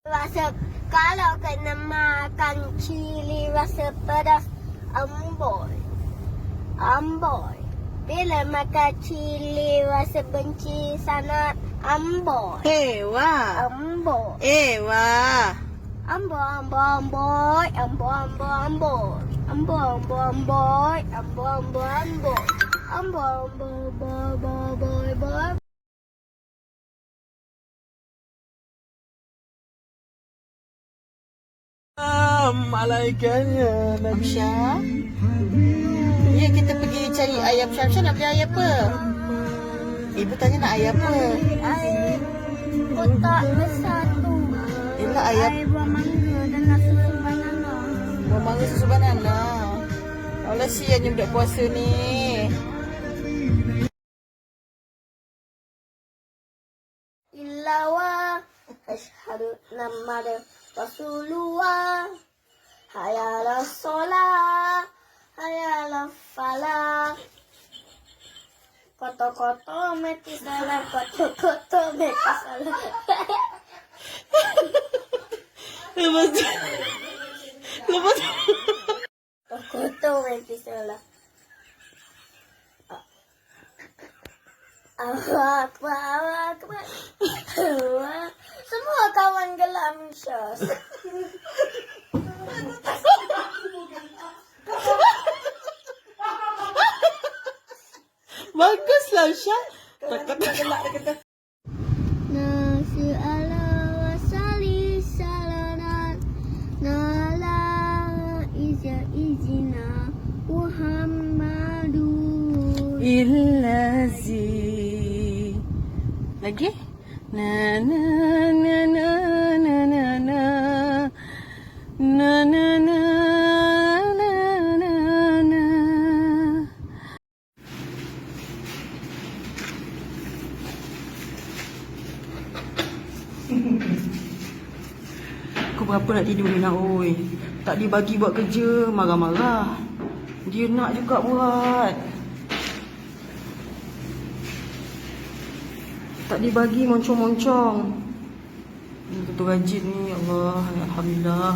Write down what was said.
Rasa kalau kena makan cili rasa pedas amboi. Amboi. Bila makan cili rasa benci sangat amboi. Ewa. Amboi. Ewa. Amboi, amboi, amboi. Amboi, amboi, amboi. Amboi, amboi, amboi. Amboi, amboi, amboi. Amboi, amboi, amboi, amboi, amboi. Malaikannya Amsyah. Ya, kita pergi cari ayam. Syamsyah nak beli ayam apa? Ibu tanya nak ayam apa? Air kotak besar tu. Ialah ayam Air buah mangga dengan susu banana. buah mangga susu banana. Allah, siannya budak puasa ni. Ilawa asyhadu namada Rasulullah. Hayala solat, hayala falah. Koto-koto meti salah, koto-koto meti salah. Lepas tu. Lepas tu. Koto-koto meti salah. Allah Akbar, Allah Akbar. Semua kawan gelam Syah. Baguslah Syah. Tak gelak dia kata. Nasi ala wasali salanan nala izina Muhammadu. Ilazi. Lagi? Na na na na na na na. Na na na na na na. Kau berapa nak tidur ni nak oi? Tak dibagi buat kerja, marah-marah. Dia nak juga buat. Tak dibagi moncong-moncong. Betul rajin ni, Allah, alhamdulillah.